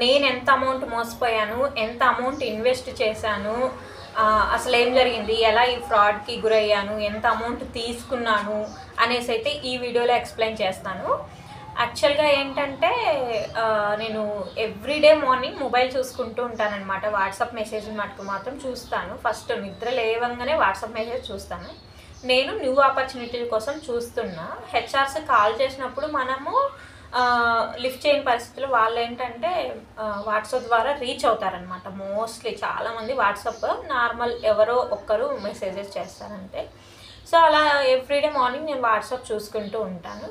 నేను ఎంత అమౌంట్ మోసపోయాను, ఎంత అమౌంట్ ఇన్వెస్ట్ చేశాను, అసలు ఏం జరిగింది, ఎలా ఈ ఫ్రాడ్కి గురయ్యాను, ఎంత అమౌంట్ తీసుకున్నాను అనేసి అయితే ఈ వీడియోలో ఎక్స్ప్లెయిన్ చేస్తాను. యాక్చువల్గా ఏంటంటే నేను ఎవ్రీడే మార్నింగ్ మొబైల్ చూసుకుంటూ ఉంటానన్నమాట. వాట్సాప్ మెసేజ్ మటుకు మాత్రం చూస్తాను. ఫస్ట్ నిద్ర లేవంగానే వాట్సాప్ మెసేజ్ చూస్తాను. నేను న్యూ ఆపర్చునిటీల కోసం చూస్తున్నా. హెచ్ఆర్స్ కాల్ చేసినప్పుడు మనము లిఫ్ట్ చేయని పరిస్థితుల్లో వాళ్ళు ఏంటంటే వాట్సాప్ ద్వారా రీచ్ అవుతారనమాట. మోస్ట్లీ చాలామంది వాట్సాప్ నార్మల్ ఎవరో ఒక్కరు మెసేజెస్ చేస్తారంటే. సో అలా ఎవ్రీడే మార్నింగ్ నేను వాట్సాప్ చూసుకుంటూ ఉంటాను.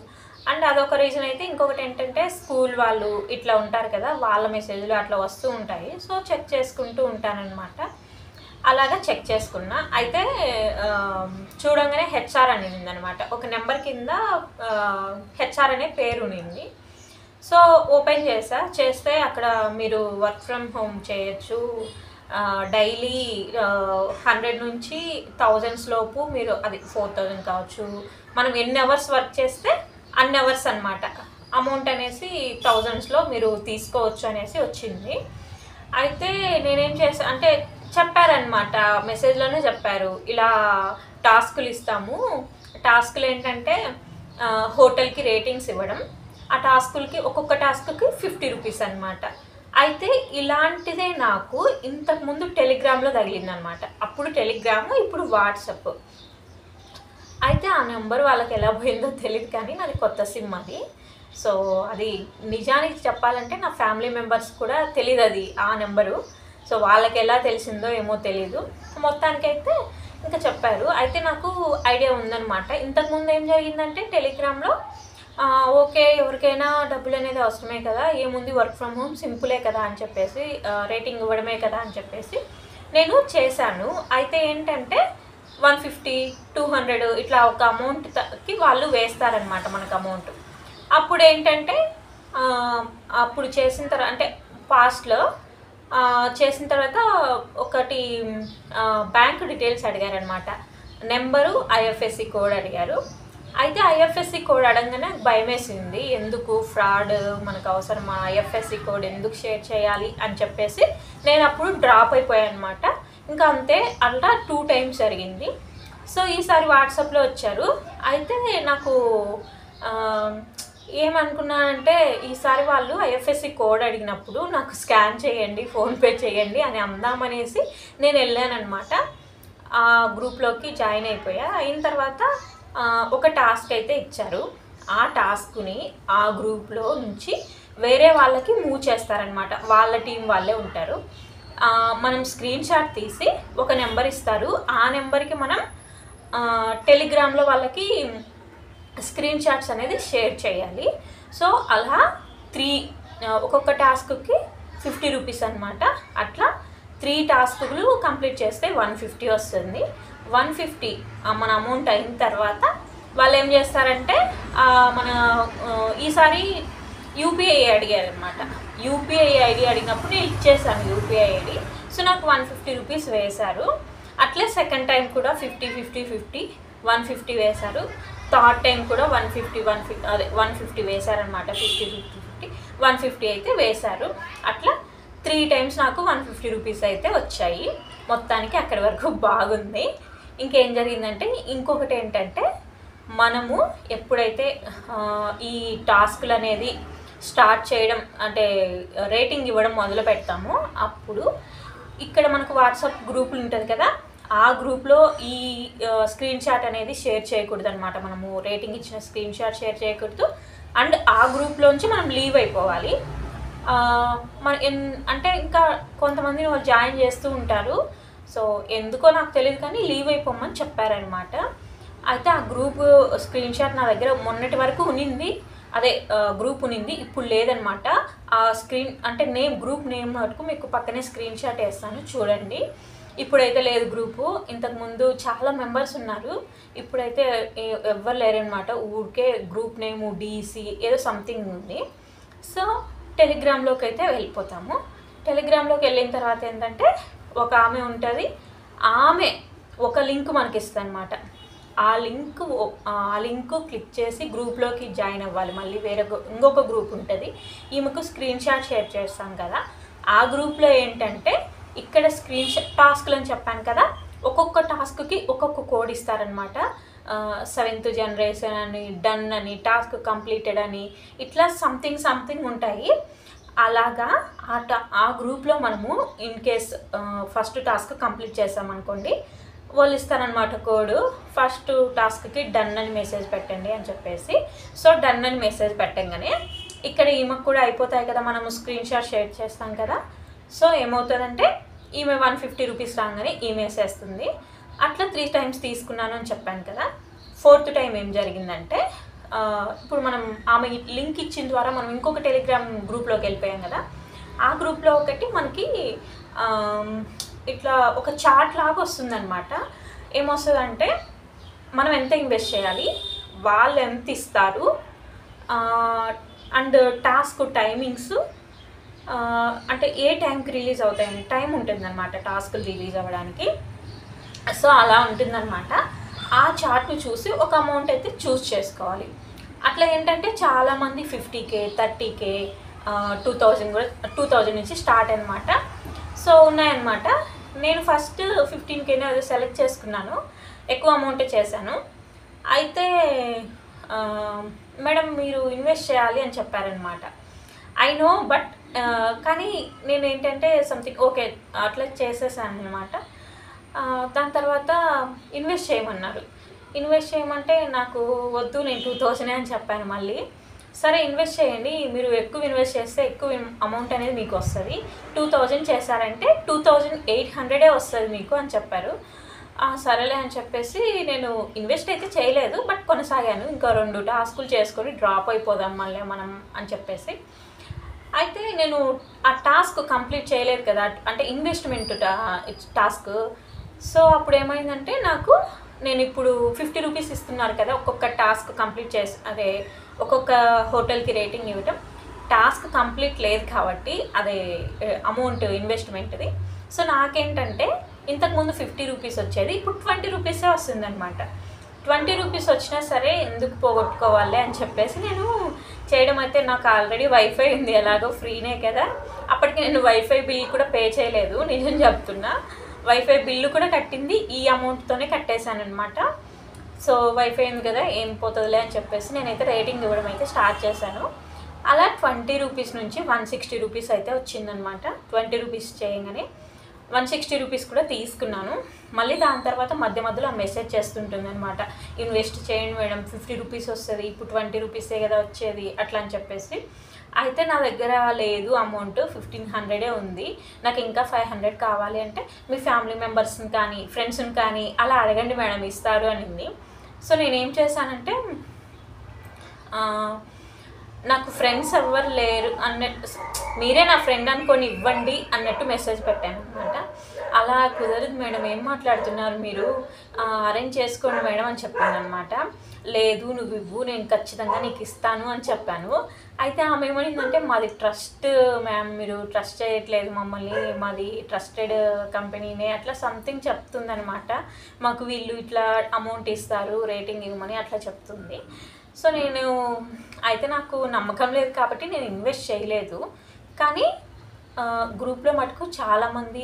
అండ్ అదొక రీజన్ అయితే. ఇంకొకటి ఏంటంటే స్కూల్ వాళ్ళు ఇట్లా ఉంటారు కదా, వాళ్ళ మెసేజ్లు అట్లా వస్తూ ఉంటాయి. సో చెక్ చేసుకుంటూ ఉంటానన్నమాట. అలాగా చెక్ చేసుకున్నా. అయితే చూడంగానే హెచ్ఆర్ అనేది ఉందన్నమాట. ఒక నెంబర్ కింద హెచ్ఆర్ అనే పేరు ఉన్నింది. సో ఓపెన్ చేస్తే అక్కడ మీరు వర్క్ ఫ్రమ్ హోమ్ చేయొచ్చు, డైలీ 100 నుంచి 1000 లోపు మీరు, అది 4000 కావచ్చు, మనం ఎన్ని అవర్స్ వర్క్ చేస్తే అన్ని అవర్స్ అనమాట. అమౌంట్ అనేసి 1000లో మీరు తీసుకోవచ్చు అనేసి వచ్చింది. అయితే నేనేం చేసా అంటే చెప్పారనమాట, మెసేజ్లోనే చెప్పారు, ఇలా టాస్కులు ఇస్తాము. టాస్కులు ఏంటంటే హోటల్కి రేటింగ్స్ ఇవ్వడం. ఆ టాస్కులకి ఒక్కొక్క టాస్క్కి 50 రూపీస్ అనమాట. అయితే ఇలాంటిదే నాకు ఇంతకుముందు టెలిగ్రామ్లో తగిలిందనమాట. అప్పుడు టెలిగ్రామ్, ఇప్పుడు వాట్సాప్. అయితే ఆ నెంబర్ వాళ్ళకి ఎలా పోయిందో తెలియదు, కానీ నాది కొత్త సిమ్ అది. సో అది నిజానికి చెప్పాలంటే నా ఫ్యామిలీ మెంబర్స్ కూడా తెలియదు అది ఆ నెంబరు. సో వాళ్ళకి ఎలా తెలిసిందో ఏమో తెలీదు. మొత్తానికైతే ఇంకా చెప్పారు. అయితే నాకు ఐడియా ఉందన్నమాట. ఇంతకుముందు ఏం జరిగిందంటే టెలిగ్రామ్లో ఓకే ఎవరికైనా డబ్బులు అనేది అవసరమే కదా, ఏముంది వర్క్ ఫ్రమ్ హోమ్ సింపులే కదా అని చెప్పేసి, రేటింగ్ ఇవ్వడమే కదా అని చెప్పేసి నేను చేశాను. అయితే ఏంటంటే 150, 200 ఇట్లా ఒక అమౌంట్కి వాళ్ళు వేస్తారనమాట మనకు అమౌంట్. అప్పుడు ఏంటంటే అప్పుడు చేసిన తర్వాత అంటే పాస్ట్లో చేసిన తర్వాత ఒకటి బ్యాంక్ డీటెయిల్స్ అడిగారనమాట. నెంబరు, ఐఎఫ్ఎస్సి కోడ్ అడిగారు. అయితే ఐఎఫ్ఎస్సి కోడ్ అడగగానే భయం వేసింది. ఎందుకు ఫ్రాడ్, మనకు అవసరమా, ఐఎఫ్ఎస్సి కోడ్ ఎందుకు షేర్ చేయాలి అని చెప్పేసి నేను అప్పుడు డ్రాప్ అయిపోయాను అనమాట. ఇంకా అంతే, అలా 2 times జరిగింది. సో ఈసారి వాట్సాప్లో వచ్చారు. అయితే నాకు ఏమనుకున్నానంటే ఈసారి వాళ్ళు ఐఎఫ్ఎస్సి కోడ్ అడిగినప్పుడు నాకు స్కాన్ చేయండి, ఫోన్పే చేయండి అని అందామనేసి నేను వెళ్ళానమాట. ఆ గ్రూప్లోకి జాయిన్ అయిపోయా. అయిన తర్వాత ఒక టాస్క్ అయితే ఇచ్చారు. ఆ టాస్క్ని ఆ గ్రూప్లో నుంచి వేరే వాళ్ళకి మూవ్ చేస్తారనమాట. వాళ్ళ టీం వాళ్ళే ఉంటారు. మనం స్క్రీన్ షాట్ తీసి ఒక నెంబర్ ఇస్తారు. ఆ నెంబర్కి మనం టెలిగ్రామ్లో వాళ్ళకి స్క్రీన్ షాట్స్ అనేది షేర్ చేయాలి. సో అలా 3 ఒక్కొక్క టాస్క్కి 50 రూపీస్ అనమాట. అట్లా 3 టాస్కులు కంప్లీట్ చేస్తే 150 వస్తుంది. 150 మన అమౌంట్ అయిన తర్వాత వాళ్ళు ఏం చేస్తారంటే మన ఈసారి యూపీఐ అడిగారు అనమాట. యూపీఐ ఐడి అడిగినప్పుడు నేను ఇచ్చేసాను యూపీఐ ఐడి. సో నాకు 150 రూపీస్ వేశారు. అట్లే సెకండ్ టైం కూడా 50, 50, 50, 150 వేశారు. థర్డ్ టైం కూడా 150 వేశారనమాట. 50, 50, 50, 150 అయితే వేశారు. అట్లా 3 times నాకు 150 రూపీస్ అయితే వచ్చాయి. మొత్తానికి అక్కడి వరకు బాగుంది. ఇంకేం జరిగిందంటే ఇంకొకటి ఏంటంటే, మనము ఎప్పుడైతే ఈ టాస్క్లు అనేది స్టార్ట్ చేయడం అంటే రేటింగ్ ఇవ్వడం మొదలు పెడతామో అప్పుడు ఇక్కడ మనకు వాట్సాప్ గ్రూపులు ఉంటుంది కదా, ఆ గ్రూప్లో ఈ స్క్రీన్ షాట్ అనేది షేర్ చేయకూడదు అనమాట. మనము రేటింగ్ ఇచ్చిన స్క్రీన్ షాట్ షేర్ చేయకూడదు. అండ్ ఆ గ్రూప్లోంచి మనం లీవ్ అయిపోవాలి. అంటే ఇంకా కొంతమంది వాళ్ళు జాయిన్ చేస్తూ ఉంటారు. సో ఎందుకో నాకు తెలియదు కానీ లీవ్ అయిపోమని చెప్పారనమాట. అయితే ఆ గ్రూప్ స్క్రీన్ షాట్ నా దగ్గర మొన్నటి వరకు ఉన్నింది. అదే గ్రూప్ ఉన్నింది, ఇప్పుడు లేదనమాట. ఆ స్క్రీన్ అంటే గ్రూప్ నేమ్ వరకు మీకు పక్కనే స్క్రీన్ షాట్ వేస్తాను చూడండి. ఇప్పుడైతే లేదు గ్రూపు. ఇంతకుముందు చాలా మెంబర్స్ ఉన్నారు, ఇప్పుడైతే ఎవ్వరు లేరనమాట. ఊరికే గ్రూప్ నేము డీసీ ఏదో సంథింగ్ ఉంది. సో టెలిగ్రామ్లోకి అయితే వెళ్ళిపోతాము. టెలిగ్రామ్లోకి వెళ్ళిన తర్వాత ఏంటంటే ఒక ఆమె ఉంటుంది. ఆమె ఒక లింక్ మనకి ఇస్తుంది అనమాట. ఆ లింక్ క్లిక్ చేసి గ్రూప్లోకి జాయిన్ అవ్వాలి. మళ్ళీ ఇంకొక గ్రూప్ ఉంటుంది, ఈమెకు స్క్రీన్ షాట్ షేర్ చేస్తాం కదా, ఆ గ్రూప్లో ఏంటంటే ఇక్కడ టాస్క్లు అని చెప్పాను కదా, ఒక్కొక్క టాస్క్కి ఒక్కొక్క కోడ్ ఇస్తారనమాట. 7th జనరేషన్ అని, డన్ అని, టాస్క్ కంప్లీటెడ్ అని, ఇట్లా సంథింగ్ ఉంటాయి. అలాగా ఆ గ్రూప్లో మనము in case first task complete చేసామనుకోండి, వాళ్ళు ఇస్తారనమాట కోడ్. ఫస్ట్ టాస్క్కి డన్ అని మెసేజ్ పెట్టండి అని చెప్పేసి. సో డన్ అని మెసేజ్ పెట్టంగానే ఇక్కడ ఈమెకు కూడా అయిపోతాయి కదా, మనము స్క్రీన్ షాట్ షేర్ చేస్తాం కదా. సో ఏమవుతుందంటే ఈమె 150 రూపీస్ రాగానే ఈమె వేసేస్తుంది. అట్లా 3 times తీసుకున్నాను అని చెప్పాను కదా. 4th time ఏం జరిగిందంటే, ఇప్పుడు మనం ఆమె లింక్ ఇచ్చిన ద్వారా మనం ఇంకొక టెలిగ్రామ్ గ్రూప్లోకి వెళ్ళిపోయాం కదా, ఆ గ్రూప్లో ఒకటి మనకి ఇట్లా ఒక చార్ట్ లాగా వస్తుందన్నమాట. ఏమొస్తుందంటే మనం ఎంత ఇన్వెస్ట్ చేయాలి, వాళ్ళు ఎంత ఇస్తారు, అండ్ టాస్క్ టైమింగ్స్, అంటే ఏ టైంకి రిలీజ్ అవుతాయని టైం ఉంటుందన్నమాట టాస్క్లు రిలీజ్ అవ్వడానికి. సో అలా ఉంటుందన్నమాట. ఆ చార్ట్ను చూసి ఒక అమౌంట్ అయితే చూస్ చేసుకోవాలి. అట్లా ఏంటంటే చాలామంది 50K 30K 2000 కూడా 2000 నుంచి స్టార్ట్ అనమాట. సో ఉన్నాయన్నమాట. నేను ఫస్ట్ 15K అది సెలెక్ట్ చేసుకున్నాను, ఎక్కువ అమౌంటే చేశాను. అయితే మేడం మీరు ఇన్వెస్ట్ చేయాలి అని చెప్పారనమాట. ఐ నో, బట్ కానీ నేను ఏంటంటే సంథింగ్ ఓకే అట్లా చేసేసాను అనమాట. దాని తర్వాత ఇన్వెస్ట్ చేయమన్నారు. ఇన్వెస్ట్ చేయమంటే నాకు వద్దు, నేను 2000 అని చెప్పాను. మళ్ళీ సరే ఇన్వెస్ట్ చేయండి, మీరు ఎక్కువ ఇన్వెస్ట్ చేస్తే ఎక్కువ అమౌంట్ అనేది మీకు వస్తుంది, 2000 చేశారంటే 2800 వస్తుంది మీకు అని చెప్పారు. సరేలే అని చెప్పేసి నేను ఇన్వెస్ట్ అయితే చేయలేదు, బట్ కొనసాగాను. ఇంకా 2 టాస్కులు చేసుకొని డ్రాప్ అయిపోదాం మళ్ళీ మనం అని చెప్పేసి. అయితే నేను ఆ టాస్క్ కంప్లీట్ చేయలేదు కదా, అంటే ఇన్వెస్ట్మెంట్ టాస్క్. సో అప్పుడు ఏమైందంటే నేను ఇప్పుడు 50 రూపీస్ ఇస్తున్నారు కదా ఒక్కొక్క టాస్క్ కంప్లీట్ చేసి, అదే ఒక్కొక్క హోటల్కి రేటింగ్ ఇవ్వటం. టాస్క్ కంప్లీట్ లేదు కాబట్టి అదే అమౌంట్ ఇన్వెస్ట్మెంట్ది. సో నాకేంటంటే ఇంతకుముందు 50 రూపీస్ వచ్చేది, ఇప్పుడు 20 రూపీసే వస్తుందన్నమాట. 20 రూపీస్ వచ్చినా సరే ఎందుకు పోగొట్టుకోవాలి అని చెప్పేసి నేను చేయడం. అయితే నాకు ఆల్రెడీ వైఫై ఉంది, ఎలాగో ఫ్రీనే కదా. అప్పటికి నేను వైఫై బిల్ కూడా పే చేయలేదు, నిజం చెప్తున్నా. వైఫై బిల్లు కూడా కట్టింది ఈ అమౌంట్తోనే కట్టేశాను అనమాట. సో వైఫై ఉంది కదా ఏం పోతుందిలే అని చెప్పేసి నేనైతే రేటింగ్ ఇవ్వడం అయితే స్టార్ట్ చేశాను. అలా 20 రూపీస్ నుంచి 160 రూపీస్ అయితే వచ్చిందనమాట. 20 రూపీస్ చేయగానే 160 రూపీస్ కూడా తీసుకున్నాను. మళ్ళీ దాని తర్వాత మధ్య మధ్యలో మెసేజ్ చేస్తుంటుంది అనమాట, ఇన్వెస్ట్ చేయండి మేడం 50 రూపీస్ వస్తుంది, ఇప్పుడు 20 రూపీసే కదా వచ్చేది అట్లా అని చెప్పేసి. అయితే నా దగ్గర లేదు అమౌంట్, 1500 ఉంది, నాకు ఇంకా 500 కావాలి అంటే మీ ఫ్యామిలీ మెంబర్స్ని కానీ ఫ్రెండ్స్ని కానీ అలా అడగండి మేడం ఇస్తారు అనింది. సో నేనేం చేశానంటే నాకు ఫ్రెండ్స్ ఎవ్వరు లేరు అన్నట్టు, మీరే నా ఫ్రెండ్ అనుకొని ఇవ్వండి అన్నట్టు మెసేజ్ పెట్టాను అనమాట. అలా కుదరదు మేడం, ఏం మాట్లాడుతున్నారు మీరు, అరేంజ్ చేసుకోండి మేడం అని చెప్పాను అనమాట. లేదు నువ్వు ఇవ్వు, నేను ఖచ్చితంగా నీకు ఇస్తాను అని చెప్పాను. అయితే ఆమె ఏమనిందంటే మాది ట్రస్ట్ మ్యామ్, మీరు ట్రస్ట్ చేయట్లేదు మమ్మల్ని, మాది ట్రస్టెడ్ కంపెనీనే అట్లా సంథింగ్ చెప్తుందనమాట. మాకు వీళ్ళు ఇట్లా అమౌంట్ ఇస్తారు రేటింగ్ ఇవ్వమని అట్లా చెప్తుంది. సో అయితే నాకు నమ్మకం లేదు కాబట్టి నేను ఇన్వెస్ట్ చేయలేదు. కానీ గ్రూప్లో మటుకు చాలామంది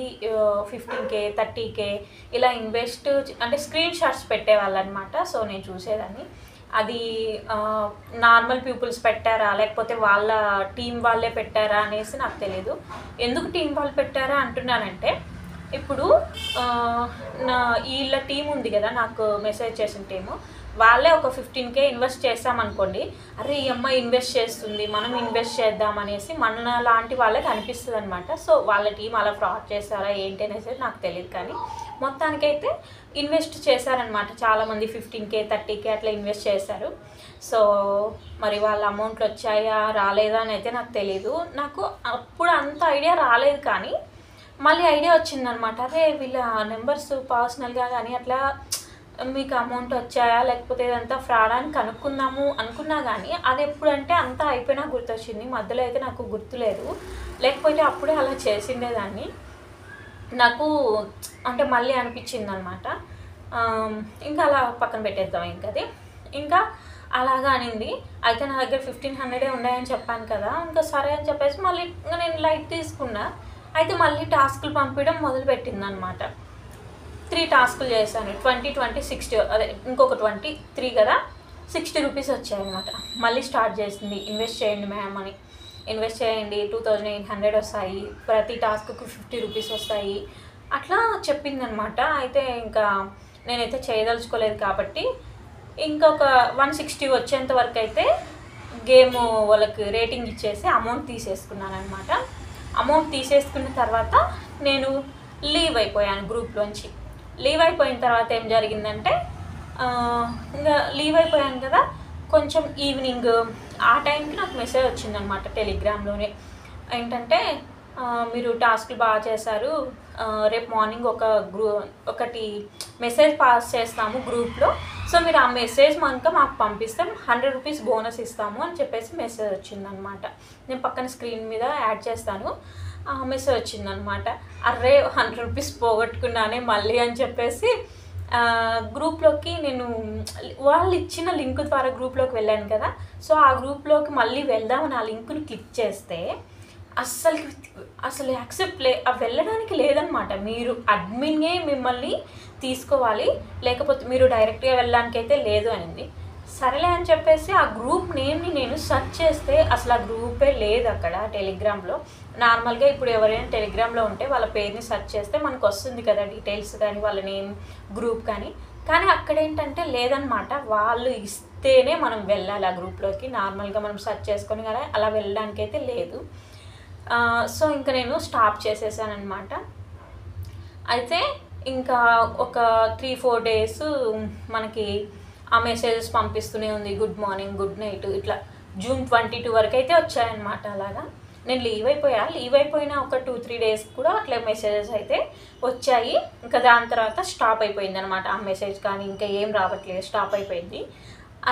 15K 30K ఇలా ఇన్వెస్ట్ అంటే స్క్రీన్ షాట్స్ పెట్టేవాళ్ళు అనమాట. సో నేను చూసేదాన్ని, అది నార్మల్ పీపుల్స్ పెట్టారా లేకపోతే వాళ్ళ టీం వాళ్ళే పెట్టారా అనేసి నాకు తెలియదు. ఎందుకు టీం వాళ్ళు పెట్టారా అంటున్నానంటే, ఇప్పుడు వీళ్ళ టీం ఉంది కదా నాకు మెసేజ్ చేసిన టీము, వాళ్ళే ఒక 15K ఇన్వెస్ట్ చేస్తామనుకోండి, అరే ఈ అమ్మాయి ఇన్వెస్ట్ చేస్తుంది మనం ఇన్వెస్ట్ చేద్దాం అనేసి మన లాంటి వాళ్ళకి అనిపిస్తుంది అనమాట. సో వాళ్ళ టీం అలా ఫ్రాడ్ చేస్తారా ఏంటి అనేసి నాకు తెలియదు, కానీ మొత్తానికైతే ఇన్వెస్ట్ చేశారనమాట చాలామంది. 15K 30K అట్లా ఇన్వెస్ట్ చేశారు. సో మరి వాళ్ళ అమౌంట్లు వచ్చాయా రాలేదా అని అయితే నాకు తెలీదు. నాకు అప్పుడు అంత ఐడియా రాలేదు, కానీ మళ్ళీ ఐడియా వచ్చిందనమాట, అదే వీళ్ళ నెంబర్స్ పర్సనల్గా కానీ అట్లా మీకు అమౌంట్ వచ్చాయా లేకపోతే ఇదంతా ఫ్రాడ్ అని కనుక్కుందాము అనుకున్నా, కానీ అది ఎప్పుడంటే అంతా అయిపోయినా గుర్తొచ్చింది, మధ్యలో అయితే నాకు గుర్తులేదు. లేకపోతే అప్పుడే అలా చేసిండేదాన్ని. నాకు అంటే మళ్ళీ అనిపించింది అనమాట, ఇంకా అలా పక్కన పెట్టేద్దాం ఇంకా అది. ఇంకా అలాగా అనింది. అయితే నా దగ్గర 1500 ఉన్నాయని చెప్పాను కదా, ఇంకా సరే అని చెప్పేసి మళ్ళీ ఇంకా నేను లైట్ తీసుకున్నా. అయితే మళ్ళీ టాస్కులు పంపించడం మొదలుపెట్టింది అనమాట. 3 టాస్కులు చేశాను. 20, 20, 60, అదే ఇంకొక 23 కదా, 60 రూపీస్ వచ్చాయన్నమాట. మళ్ళీ స్టార్ట్ చేసింది, ఇన్వెస్ట్ చేయండి మ్యామ్ అని. ఇన్వెస్ట్ చేయండి, 2800 వస్తాయి, ప్రతి టాస్క్కు 50 రూపీస్ వస్తాయి అట్లా చెప్పిందనమాట. అయితే ఇంకా నేనైతే చేయదలుచుకోలేదు కాబట్టి ఇంకొక 160 వచ్చేంత వరకు అయితే గేమ్ వాళ్ళకి రేటింగ్ ఇచ్చేసి అమౌంట్ తీసేసుకున్నాను అనమాట. అమౌంట్ తీసేసుకున్న తర్వాత నేను లీవ్ అయిపోయాను గ్రూప్లోంచి. లీవ్ అయిపోయిన తర్వాత ఏం జరిగిందంటే ఇంకా లీవ్ అయిపోయాను కదా, కొంచెం ఈవినింగ్ ఆ టైంకి నాకు మెసేజ్ వచ్చిందనమాట టెలిగ్రామ్లోనే. ఏంటంటే మీరు టాస్క్లు బాగా చేశారు, రేపు మార్నింగ్ ఒకటి మెసేజ్ పాస్ చేస్తాము గ్రూప్లో, సో మీరు ఆ మెసేజ్ మాకు పంపిస్తాం, 100 రూపీస్ బోనస్ ఇస్తాము అని చెప్పేసి మెసేజ్ వచ్చిందనమాట. నేను పక్కన స్క్రీన్ మీద యాడ్ చేస్తాను. మెసేజ్ వచ్చిందనమాట. అరే 100 రూపీస్ పోగొట్టుకున్నానే మళ్ళీ అని చెప్పేసి గ్రూప్లోకి నేను వాళ్ళు ఇచ్చిన లింక్ ద్వారా గ్రూప్లోకి వెళ్ళాను కదా, సో ఆ గ్రూప్లోకి మళ్ళీ వెళ్దామని ఆ లింక్ని క్లిక్ చేస్తే అసలు యాక్సెప్ట్ వెళ్ళడానికి లేదనమాట. మీరు అడ్మిన్నే మిమ్మల్ని తీసుకోవాలి, లేకపోతే మీరు డైరెక్ట్గా వెళ్ళడానికి అయితే లేదు అనింది. సరేలే అని చెప్పేసి ఆ గ్రూప్ నేమ్ని నేను సెర్చ్ చేస్తే అసలు ఆ గ్రూపే లేదు అక్కడ టెలిగ్రామ్లో. నార్మల్గా ఇప్పుడు ఎవరైనా టెలిగ్రామ్లో ఉంటే వాళ్ళ పేరుని సెర్చ్ చేస్తే మనకు వస్తుంది కదా డీటెయిల్స్ కానీ వాళ్ళ నేమ్ గ్రూప్ కానీ అక్కడ ఏంటంటే లేదనమాట. వాళ్ళు ఇస్తేనే మనం వెళ్ళాలి ఆ గ్రూప్లోకి, నార్మల్గా మనం సెర్చ్ చేసుకొని కదా అలా వెళ్ళడానికి అయితే లేదు. సో ఇంకా నేను స్టాప్ చేసేసాను అనమాట. అయితే ఇంకా ఒక 3-4 డేస్ మనకి ఆ మెసేజెస్ పంపిస్తూనే ఉంది, గుడ్ మార్నింగ్, గుడ్ నైట్, ఇట్లా June 22 వరకు అయితే వచ్చాయన్నమాట. అలాగా నేను లీవ్ అయిపోయిన ఒక 2-3 డేస్ కూడా అట్లా మెసేజెస్ అయితే వచ్చాయి. ఇంకా దాని తర్వాత స్టాప్ అయిపోయింది అనమాట. ఆ మెసేజ్ కానీ ఇంకా ఏం రావట్లేదు, స్టాప్ అయిపోయింది.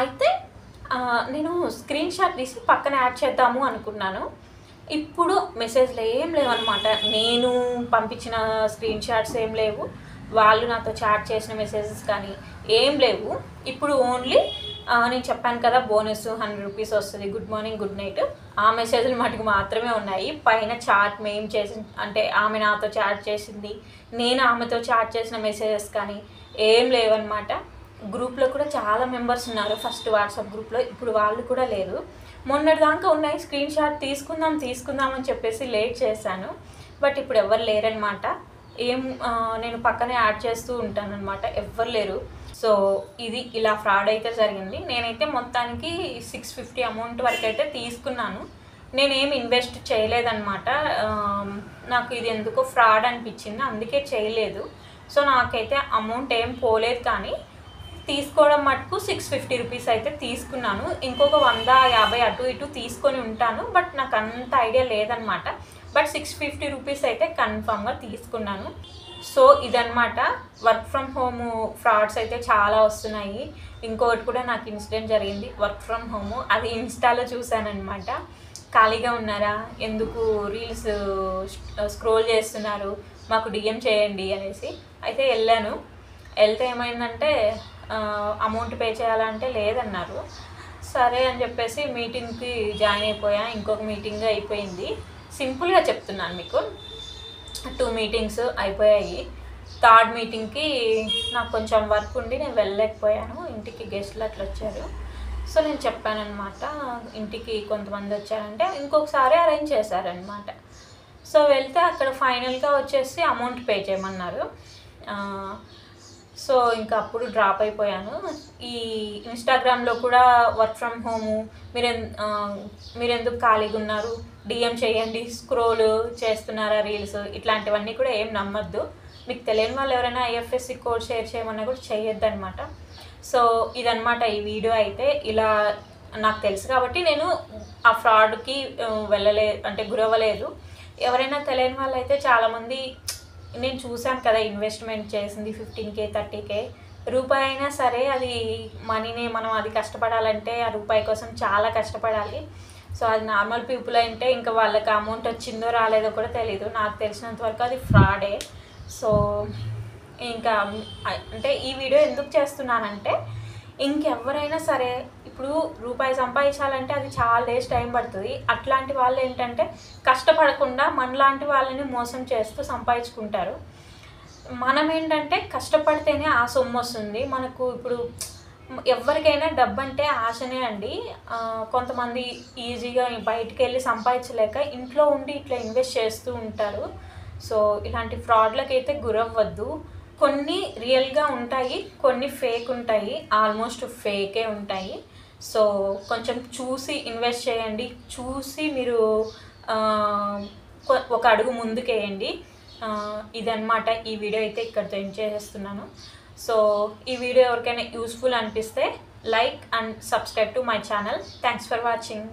అయితే నేను స్క్రీన్ షాట్ తీసి పక్కన యాడ్ చేద్దాము అనుకున్నాను. ఇప్పుడు మెసేజ్లు ఏం లేవన్నమాట. నేను పంపించిన స్క్రీన్ షాట్స్ ఏం లేవు, వాళ్ళు నాతో చాట్ చేసిన మెసేజెస్ కానీ ఏం లేవు. ఇప్పుడు ఓన్లీ నేను చెప్పాను కదా బోనస్ 100 రూపీస్ వస్తుంది, గుడ్ మార్నింగ్, గుడ్ నైట్, ఆ మెసేజ్లు మటుకు మాత్రమే ఉన్నాయి. పైన చాట్ మేము చేసి అంటే ఆమె నాతో చాట్ చేసింది, నేను ఆమెతో చాట్ చేసిన మెసేజెస్ కానీ ఏం లేవన్నమాట. గ్రూప్లో కూడా చాలా మెంబర్స్ ఉన్నారు ఫస్ట్ వాట్సాప్ గ్రూప్లో, ఇప్పుడు వాళ్ళు కూడా లేరు. మొన్నటి దాకా ఉన్నాయి, స్క్రీన్ షాట్ తీసుకుందాం అని చెప్పేసి లేట్ చేశాను, బట్ ఇప్పుడు ఎవరు లేరనమాట. నేను పక్కనే యాడ్ చేస్తూ ఉంటాను అనమాట, ఎవ్వరు లేరు. సో ఇది ఇలా ఫ్రాడ్ అయితే జరిగింది. నేనైతే మొత్తానికి 650 అమౌంట్ వరకు అయితే తీసుకున్నాను. నేనేం ఇన్వెస్ట్ చేయలేదన్నమాట. నాకు ఇది ఎందుకో ఫ్రాడ్ అనిపించింది, అందుకే చేయలేదు. సో నాకైతే అమౌంట్ ఏం పోలేదు, కానీ తీసుకోవడం మటుకు 650 రూపీస్ అయితే తీసుకున్నాను. ఇంకొక 150 అటు ఇటు తీసుకొని ఉంటాను, బట్ నాకు అంత ఐడియా లేదనమాట. బట్ 650 రూపీస్ అయితే కన్ఫామ్గా తీసుకున్నాను. సో ఇదనమాట, వర్క్ ఫ్రమ్ హోమ్ ఫ్రాడ్స్ అయితే చాలా వస్తున్నాయి. ఇంకొకటి కూడా నాకు ఇన్సిడెంట్ జరిగింది వర్క్ ఫ్రమ్ హోమ్, అది ఇన్స్టాలో చూశానమాట. ఖాళీగా ఉన్నారా, ఎందుకు రీల్స్ స్క్రోల్ చేస్తున్నారు, మాకు డిఎం చేయండి అనేసి అయితే వెళ్తే ఏమైందంటే అమౌంట్ పే చేయాలంటే లేదన్నారు. సరే అని చెప్పేసి మీటింగ్కి జాయిన్ అయిపోయా. ఇంకొక మీటింగ్ అయిపోయింది. సింపుల్గా చెప్తున్నాను మీకు, 2 మీటింగ్స్ అయిపోయాయి. 3rd మీటింగ్కి నాకు కొంచెం వర్క్ ఉండి నేను వెళ్ళలేకపోయాను. ఇంటికి గెస్ట్లు అట్లా వచ్చారు. సో నేను చెప్పానమాట, ఇంటికి కొంతమంది వచ్చారంటే ఇంకొకసారి అరేంజ్ చేశారనమాట. సో వెళ్తే అక్కడ ఫైనల్గా వచ్చేసి అమౌంట్ పే చేయమన్నారు. సో ఇంకా అప్పుడు డ్రాప్ అయిపోయాను. ఈ ఇన్స్టాగ్రామ్లో కూడా వర్క్ ఫ్రమ్ హోము, మీరెందుకు ఖాళీగా ఉన్నారు, డిఎం చేయండి, స్క్రోల్ చేస్తున్నారా రీల్స్, ఇట్లాంటివన్నీ కూడా ఏం నమ్మద్దు. మీకు తెలియని వాళ్ళు ఎవరైనా ఐఎఫ్ఎస్సి కోడ్ షేర్ చేయమన్నా కూడా చేయొద్దు అనమాట. సో ఇదనమాట ఈ వీడియో అయితే. ఇలా నాకు తెలుసు కాబట్టి నేను ఆ ఫ్రాడ్కి గురవ్వలేదు. ఎవరైనా తెలియని వాళ్ళు అయితే చాలామంది నేను చూశాను కదా, ఇన్వెస్ట్మెంట్ చేసింది 15K 30K రూపాయి అయినా సరే, అది మనీని మనం అది కష్టపడాలంటే ఆ రూపాయి కోసం చాలా కష్టపడాలి. సో అది నార్మల్ పీపుల్ అంటే ఇంకా వాళ్ళకి అమౌంట్ వచ్చిందో రాలేదో కూడా తెలీదు. నాకు తెలిసినంత వరకు అది ఫ్రాడే. సో ఇంకా అంటే ఈ వీడియో ఎందుకు చేస్తున్నానంటే ఇంకెవరైనా సరే ఇప్పుడు రూపాయి సంపాదించాలంటే అది చాలా డేస్ టైం పడుతుంది. అట్లాంటి వాళ్ళు ఏంటంటే కష్టపడకుండా మనలాంటి వాళ్ళని మోసం చేస్తూ సంపాదించుకుంటారు. మనం ఏంటంటే కష్టపడితేనే ఆ సొమ్ము వస్తుంది మనకు. ఇప్పుడు ఎవరికైనా డబ్బు అంటే ఆశనే అండి. కొంతమంది ఈజీగా బయటికి వెళ్ళి సంపాదించలేక ఇంట్లో ఉండి ఇట్లా ఇన్వెస్ట్ చేస్తూ ఉంటారు. సో ఇలాంటి ఫ్రాడ్లకు అయితే గురవ్వద్దు. కొన్ని రియల్గా ఉంటాయి, కొన్ని ఫేక్ ఉంటాయి. ఆల్మోస్ట్ ఫేకే ఉంటాయి. సో కొంచెం చూసి ఇన్వెస్ట్ చేయండి. చూసి మీరు ఒక అడుగు ముందుకేయండి. ఇదన్నమాట. ఈ వీడియో అయితే ఇక్కడితో ఎండ్ చేసేస్తున్నాను. సో ఈ వీడియో ఎవరికైనా యూస్ఫుల్ అనిపిస్తే like and subscribe to my channel. Thanks for watching.